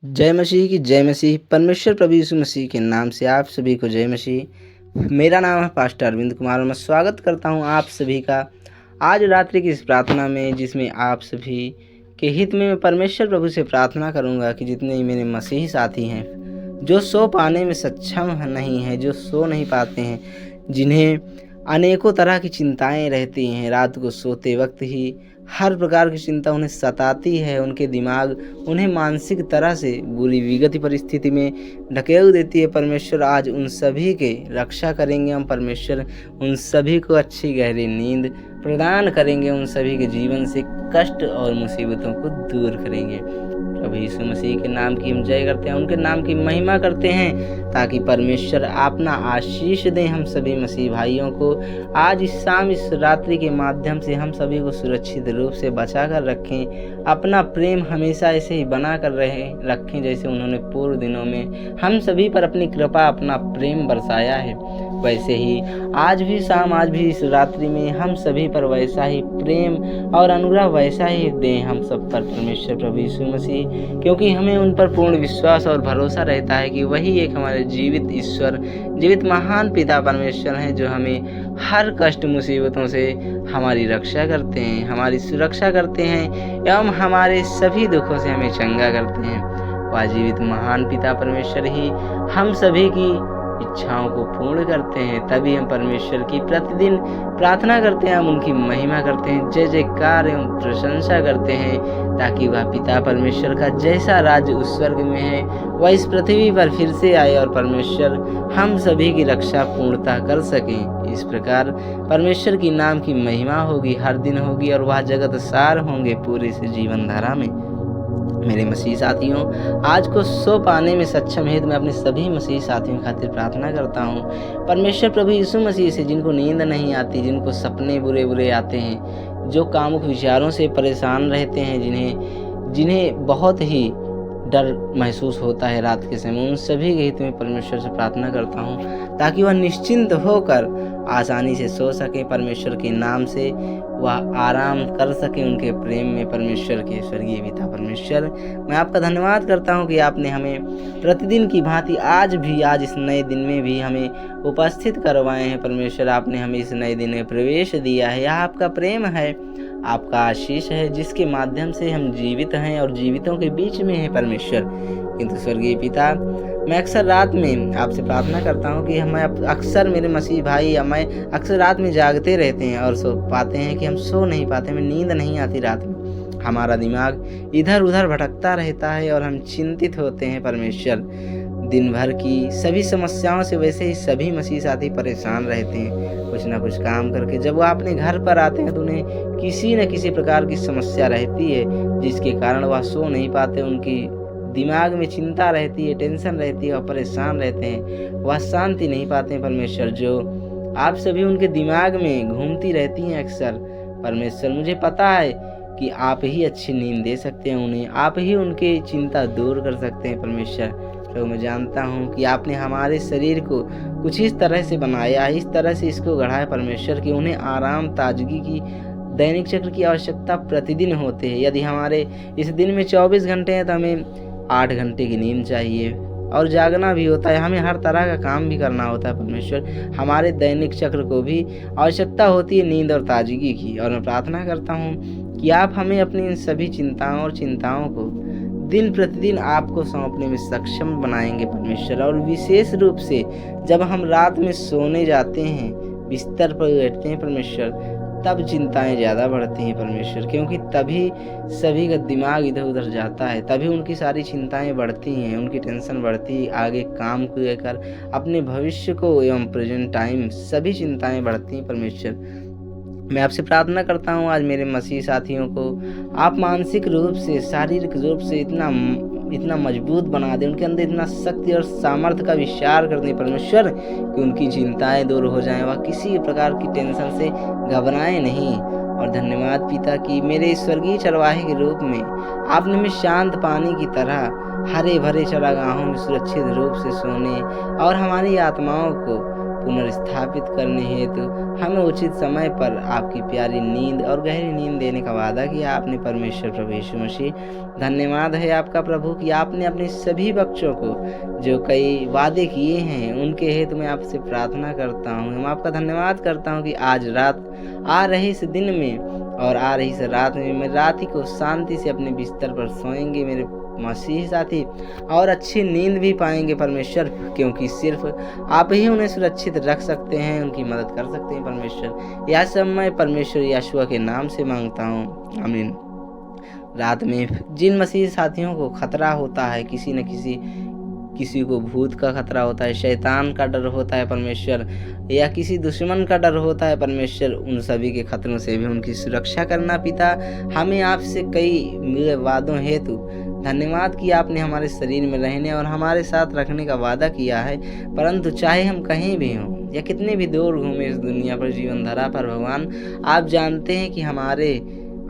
जय मसीह की जय मसीह। परमेश्वर प्रभु यीशु मसीह के नाम से आप सभी को जय मसीह। मेरा नाम है पास्टर अरविंद कुमार और मैं स्वागत करता हूं आप सभी का आज रात्रि की इस प्रार्थना में, जिसमें आप सभी के हित में मैं परमेश्वर प्रभु से प्रार्थना करूंगा कि जितने ही मेरे मसीही साथी हैं जो सो पाने में सक्षम नहीं हैं, जो सो नहीं पाते हैं, जिन्हें अनेकों तरह की चिंताएं रहती हैं, रात को सोते वक्त ही हर प्रकार की चिंता उन्हें सताती है, उनके दिमाग उन्हें मानसिक तरह से बुरी विगत परिस्थिति में ढकेल देती है। परमेश्वर आज उन सभी के रक्षा करेंगे। हम परमेश्वर उन सभी को अच्छी गहरी नींद प्रदान करेंगे, उन सभी के जीवन से कष्ट और मुसीबतों को दूर करेंगे। प्रभु यीशु मसीह के नाम की हम जय करते हैं, उनके नाम की महिमा करते हैं, ताकि परमेश्वर अपना आशीष दें हम सभी मसीह भाइयों को। आज इस शाम इस रात्रि के माध्यम से हम सभी को सुरक्षित रूप से बचा कर रखें, अपना प्रेम हमेशा ऐसे ही बना कर रखें जैसे उन्होंने पूर्व दिनों में हम सभी पर अपनी कृपा अपना प्रेम बरसाया है। वैसे ही आज भी इस रात्रि में हम सभी पर वैसा ही प्रेम और अनुग्रह वैसा ही दें हम सब पर परमेश्वर प्रभु यीशु मसीह, क्योंकि हमें उन पर पूर्ण विश्वास और भरोसा रहता है कि वही एक हमारे जीवित ईश्वर, जीवित महान पिता परमेश्वर हैं, जो हमें हर कष्ट मुसीबतों से हमारी रक्षा करते हैं, हमारी सुरक्षा करते हैं एवं हमारे सभी दुखों से हमें चंगा करते हैं। वह जीवित महान पिता परमेश्वर ही हम सभी की इच्छाओं को पूर्ण करते हैं। तभी हम परमेश्वर की प्रतिदिन प्रार्थना करते हैं, हम उनकी महिमा करते हैं, जय जयकार एवं प्रशंसा करते हैं, ताकि वह पिता परमेश्वर का जैसा राज्य उस स्वर्ग में है वह इस पृथ्वी पर फिर से आए और परमेश्वर हम सभी की रक्षा पूर्णतः कर सकें। इस प्रकार परमेश्वर की नाम की महिमा होगी, हर दिन होगी, और वह जगत सार होंगे पूरी से जीवन धारा में। मेरे मसीह साथियों, आज को सो पाने में सक्षम है तो मैं अपने सभी मसीह साथियों खातिर प्रार्थना करता हूँ परमेश्वर प्रभु यीशु मसीह से, जिनको नींद नहीं आती, जिनको सपने बुरे बुरे आते हैं, जो कामुक विचारों से परेशान रहते हैं, जिन्हें बहुत ही डर महसूस होता है रात के समय, उन सभी के हित में परमेश्वर से प्रार्थना करता हूँ ताकि वह निश्चिंत होकर आसानी से सो सके, परमेश्वर के नाम से वह आराम कर सके उनके प्रेम में। परमेश्वर के स्वर्गीय पिता परमेश्वर, मैं आपका धन्यवाद करता हूँ कि आपने हमें प्रतिदिन की भांति आज इस नए दिन में भी हमें उपस्थित करवाए हैं। परमेश्वर, आपने हमें इस नए दिन में प्रवेश दिया है। यह आपका प्रेम है, आपका आशीष है, जिसके माध्यम से हम जीवित हैं और जीवितों के बीच में हैं परमेश्वर। किंतु स्वर्गीय पिता, मैं अक्सर रात में आपसे प्रार्थना करता हूँ कि अक्सर मेरे मसीह भाई मैं अक्सर रात में जागते रहते हैं और सो पाते हैं कि हम सो नहीं पाते, हमें नींद नहीं आती रात में, हमारा दिमाग इधर उधर भटकता रहता है और हम चिंतित होते हैं परमेश्वर। दिन भर की सभी समस्याओं से वैसे ही सभी मसीह साथी परेशान रहते हैं, कुछ ना कुछ काम करके जब वो अपने घर पर आते हैं तो उन्हें किसी न किसी प्रकार की समस्या रहती है, जिसके कारण वह सो नहीं पाते। उनकी दिमाग में चिंता रहती है, टेंशन रहती है और परेशान रहते हैं, वह शांति नहीं पाते हैं परमेश्वर, जो आप सभी उनके दिमाग में घूमती रहती हैं अक्सर। परमेश्वर, मुझे पता है कि आप ही अच्छी नींद दे सकते हैं उन्हें, आप ही उनकी चिंता दूर कर सकते हैं परमेश्वर। तो मैं जानता हूँ कि आपने हमारे शरीर को कुछ इस तरह से बनाया, इस तरह से इसको गढ़ा है परमेश्वर, कि उन्हें आराम ताजगी की दैनिक चक्र की आवश्यकता प्रतिदिन होते हैं। यदि हमारे इस दिन में 24 घंटे हैं तो हमें 8 घंटे की नींद चाहिए, और जागना भी होता है, हमें हर तरह का काम भी करना होता है परमेश्वर। हमारे दैनिक चक्र को भी आवश्यकता होती है नींद और ताजगी की। और मैं प्रार्थना करता हूँ कि आप हमें अपनी इन सभी चिंताओं को दिन प्रतिदिन आपको सौंपने में सक्षम बनाएंगे परमेश्वर। और विशेष रूप से जब हम रात में सोने जाते हैं, बिस्तर पर बैठते हैं परमेश्वर, तब चिंताएं ज़्यादा बढ़ती हैं परमेश्वर, क्योंकि तभी सभी का दिमाग इधर उधर जाता है, तभी उनकी सारी चिंताएं बढ़ती हैं, उनकी टेंशन बढ़ती है, आगे काम को लेकर, अपने भविष्य को एवं प्रेजेंट टाइम सभी चिंताएं बढ़ती हैं परमेश्वर। मैं आपसे प्रार्थना करता हूँ आज मेरे मसीह साथियों को आप मानसिक रूप से, शारीरिक रूप से इतना मजबूत बना दें, उनके अंदर इतना शक्ति और सामर्थ्य का विचार कर दें परमेश्वर, कि उनकी चिंताएं दूर हो जाएं, वह किसी प्रकार की टेंशन से घबराएं नहीं। और धन्यवाद पिता कि मेरे स्वर्गीय चरवाहे के रूप में आपने हमें शांत पानी की तरह हरे भरे चरागाहों में सुरक्षित रूप से सोने और हमारी आत्माओं को पुनर्स्थापित करने हेतु हमें उचित समय पर आपकी प्यारी नींद और गहरी नींद देने का वादा किया आपने परमेश्वर प्रभु यीशु मसीह। धन्यवाद है आपका प्रभु कि आपने अपने सभी बच्चों को जो कई वादे किए हैं उनके हेतु मैं आपसे प्रार्थना करता हूँ। मैं आपका धन्यवाद करता हूँ कि आज रात आ रहे इस दिन में और आ रही इस रात में मैं रात ही को शांति से अपने बिस्तर पर सोएंगे मेरे मसीह साथी, और अच्छी नींद भी पाएंगे परमेश्वर, क्योंकि सिर्फ आप ही उन्हें सुरक्षित रख सकते हैं, उनकी मदद कर सकते हैं परमेश्वर। यह सब मैं परमेश्वर यीशु के नाम से मांगता हूँ, आमीन। रात में जिन मसीह साथियों को खतरा होता है, किसी न किसी को भूत का खतरा होता है, शैतान का डर होता है परमेश्वर, या किसी दुश्मन का डर होता है परमेश्वर, उन सभी के खतरों से भी उनकी सुरक्षा करना पिता। हमें आपसे कई मिले वादों हेतु धन्यवाद कि आपने हमारे शरीर में रहने और हमारे साथ रखने का वादा किया है। परंतु चाहे हम कहीं भी हों या कितने भी दूर घूमें इस दुनिया पर, जीवन धारा पर, भगवान आप जानते हैं कि हमारे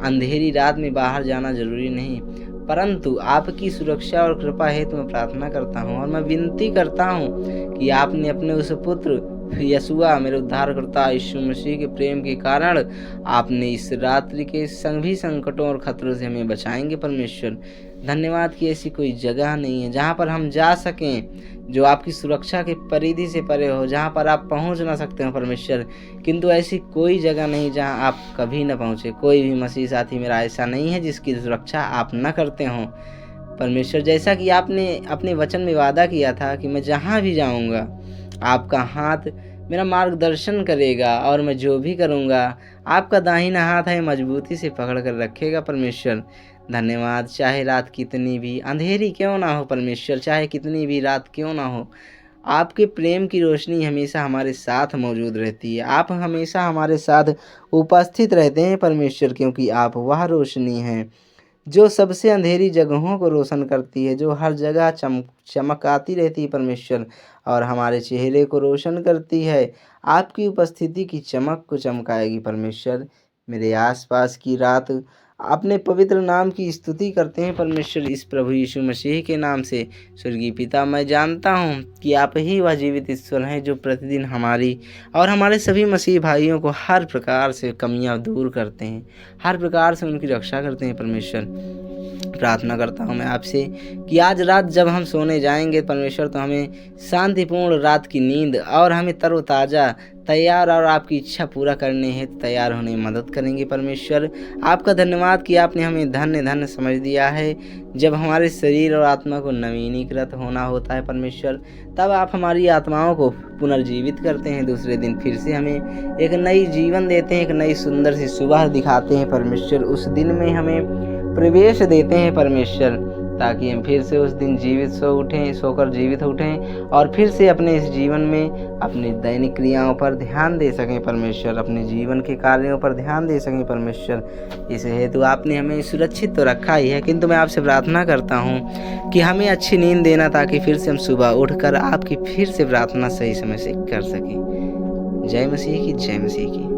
अंधेरी रात में बाहर जाना जरूरी नहीं, परंतु आपकी सुरक्षा और कृपा हेतु मैं प्रार्थना करता हूँ और मैं विनती करता हूँ कि आपने अपने उस पुत्र यशुआ मेरे उद्धारकर्ता यीशु मसीह के प्रेम के कारण आपने इस रात्रि के सभी संकटों और खतरों से हमें बचाएंगे परमेश्वर। धन्यवाद कि ऐसी कोई जगह नहीं है जहाँ पर हम जा सकें जो आपकी सुरक्षा के परिधि से परे हो, जहाँ पर आप पहुँच ना सकते हो परमेश्वर, किंतु ऐसी कोई जगह नहीं जहाँ आप कभी न पहुँचे। कोई भी मसीह साथी मेरा ऐसा नहीं है जिसकी सुरक्षा आप न करते हों परमेश्वर। जैसा कि आपने अपने वचन में वादा किया था कि मैं जहाँ भी जाऊँगा आपका हाथ मेरा मार्गदर्शन करेगा और मैं जो भी करूँगा आपका दाहिना हाथ है मजबूती से पकड़ कर रखेगा परमेश्वर। धन्यवाद। चाहे रात कितनी भी अंधेरी क्यों ना हो परमेश्वर, चाहे कितनी भी रात क्यों ना हो, आपके प्रेम की रोशनी हमेशा हमारे साथ मौजूद रहती है। आप हमेशा हमारे साथ उपस्थित रहते हैं परमेश्वर, क्योंकि आप वह रोशनी हैं जो सबसे अंधेरी जगहों को रोशन करती है, जो हर जगह चमकाती रहती है परमेश्वर और हमारे चेहरे को रोशन करती है। आपकी उपस्थिति की चमक को चमकाएगी परमेश्वर। मेरे आसपास की रात अपने पवित्र नाम की स्तुति करते हैं परमेश्वर, इस प्रभु यीशु मसीह के नाम से। स्वर्गीय पिता, मैं जानता हूँ कि आप ही वह जीवित ईश्वर हैं जो प्रतिदिन हमारी और हमारे सभी मसीह भाइयों को हर प्रकार से कमियां दूर करते हैं, हर प्रकार से उनकी रक्षा करते हैं परमेश्वर। प्रार्थना करता हूँ मैं आपसे कि आज रात जब हम सोने जाएंगे परमेश्वर, तो हमें शांतिपूर्ण रात की नींद और हमें तरोताज़ा तैयार और आपकी इच्छा पूरा करने हेतु तैयार होने में मदद करेंगे परमेश्वर। आपका धन्यवाद कि आपने हमें धन्य धन्य समझ दिया है। जब हमारे शरीर और आत्मा को नवीनीकृत होना होता है परमेश्वर, तब आप हमारी आत्माओं को पुनर्जीवित करते हैं। दूसरे दिन फिर से हमें एक नई जीवन देते हैं, एक नई सुंदर सी सुबह दिखाते हैं परमेश्वर। उस दिन में हमें प्रवेश देते हैं परमेश्वर, ताकि हम फिर से उस दिन सोकर जीवित उठें और फिर से अपने इस जीवन में अपनी दैनिक क्रियाओं पर ध्यान दे सकें परमेश्वर, अपने जीवन के कार्यों पर ध्यान दे सकें परमेश्वर। इस हेतु आपने हमें सुरक्षित तो रखा ही है, किंतु मैं आपसे प्रार्थना करता हूँ कि हमें अच्छी नींद देना, ताकि फिर से हम सुबह उठकर आपकी फिर से प्रार्थना सही समय से कर सकें। जय मसीह की, जय मसीह की।